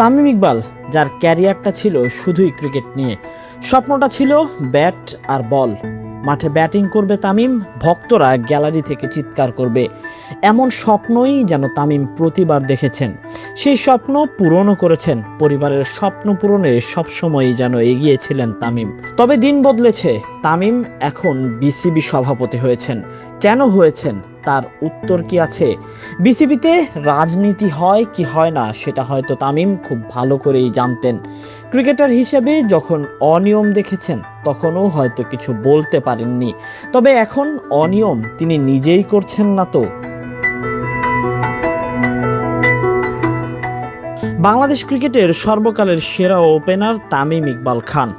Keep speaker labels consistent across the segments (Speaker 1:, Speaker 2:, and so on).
Speaker 1: তামিম ইকবাল, যার ক্যারিয়ারটা ছিল শুধুই ক্রিকেট নিয়ে, স্বপ্নটা ছিল ব্যাট আর বল। মাঠে ব্যাটিং করবে তামিম, ভক্তরা গ্যালারি থেকে চিৎকার করবে, এমন স্বপ্নই যেন তামিম প্রতিবার দেখেছেন। সেই স্বপ্ন পূরণও করেছেন। পরিবারের স্বপ্ন পূরণে সবসময়ই যেন এগিয়ে ছিলেন তামিম। তবে দিন বদলেছে, তামিম এখন বিসিবি সভাপতি হয়েছেন। কেন হয়েছেন, তার উত্তর কি আছে? বিসিবিতে রাজনীতি হয় কি হয় না সেটা হয়তো তামিম খুব ভালো করেই জানতেন। ক্রিকেটার হিসেবে যখন অনিয়ম দেখেছেন তখনও হয়তো কিছু বলতে পারেননি। তবে এখন অনিয়ম তিনি নিজেই করছেন না তো? বাংলাদেশ ক্রিকেটের সর্বকালের সেরা ওপেনার তামিম ইকবাল খান,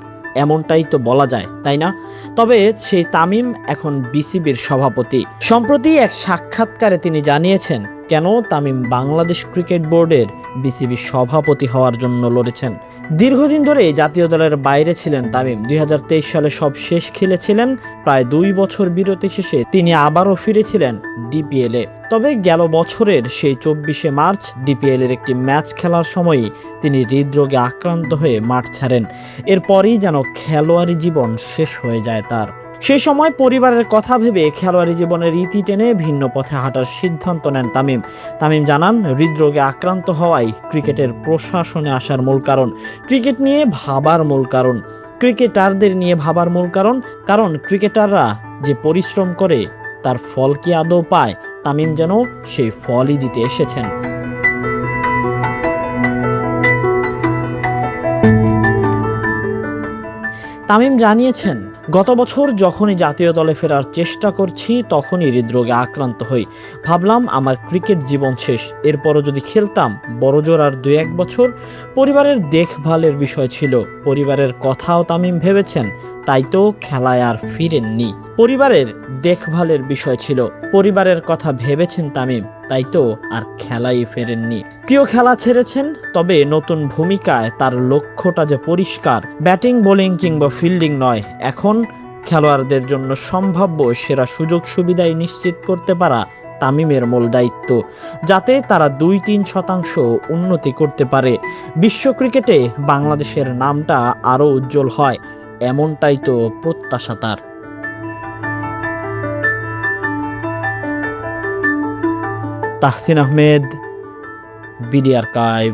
Speaker 1: এমনটাই তো বলা যায়, তাই না? তবে সেই তামিম এখন বিসিবির সভাপতি। সম্প্রতি এক সাক্ষাৎকারে তিনি জানিয়েছেন কেন তামিম বাংলাদেশ ক্রিকেট বোর্ডের বিসিবি সভাপতি হওয়ার জন্য লড়েছেন। দীর্ঘদিন ধরে জাতীয় দলের বাইরে ছিলেন তামিম। 2023 সালে সব শেষ খেলেছিলেন। প্রায় 2 বছর বিরতি শেষে তিনি আবারও ফিরেছিলেন ডিপিএলে। তবে গেল বছরের সেই 24শে মার্চ ডিপিএল এর একটি ম্যাচ খেলার সময়ই তিনি হৃদরোগে আক্রান্ত হয়ে মাঠ ছাড়েন। এরপরই যেন খেলোয়াড়ি জীবন শেষ হয়ে যায় তার। সেই সময় পরিবারের কথা ভেবে খেলোয়াড়ি জীবনের ইতি টেনে ভিন্ন পথে হাঁটার সিদ্ধান্ত নেন তামিম। তামিম জানান, হৃদরোগে আক্রান্ত হওয়াই ক্রিকেটের প্রশাসনে আসার মূল কারণ, ক্রিকেট নিয়ে ভাবার মূল কারণ, ক্রিকেটারদের নিয়ে ভাবার মূল কারণ। কারণ ক্রিকেটাররা যে পরিশ্রম করে তার ফল কি আদৌ পায়? তামিম যেন সেই ফলই দিতে এসেছেন। তামিম জানিয়েছেন, গত বছর যখনই জাতীয় দলে ফেরার চেষ্টা করছি তখনই হৃদরোগে আক্রান্ত হই। ভাবলাম আমার ক্রিকেট জীবন শেষ, এরপরও যদি খেলতাম বড়জোর আর 2-1 বছর। পরিবারের দেখভালের বিষয় ছিল, পরিবারের কথাও তামিম ভেবেছেন, তাই তো খেলায় আর ফিরেননি। পরিবারের দেখভালের বিষয় ছিল, পরিবারের কথা ভেবেছেন তামিম, তাই তো আর খেলাই ফেরেননি। প্রিয় খেলা ছেড়েছেন, তবে নতুন ভূমিকায় তার লক্ষ্যটা যে পরিষ্কার, ব্যাটিং বোলিং কিংবা ফিল্ডিং নয়, এখন খেলোয়াড়দের জন্য সম্ভাব্য সেরা সুযোগ সুবিধাই নিশ্চিত করতে পারা তামিমের মূল দায়িত্ব, যাতে তারা 2-3% উন্নতি করতে পারে। বিশ্ব ক্রিকেটে বাংলাদেশের নামটা আরও উজ্জ্বল হয়, এমনটাই তো প্রত্যাশা তার। Tahsin Ahmed, BD archive.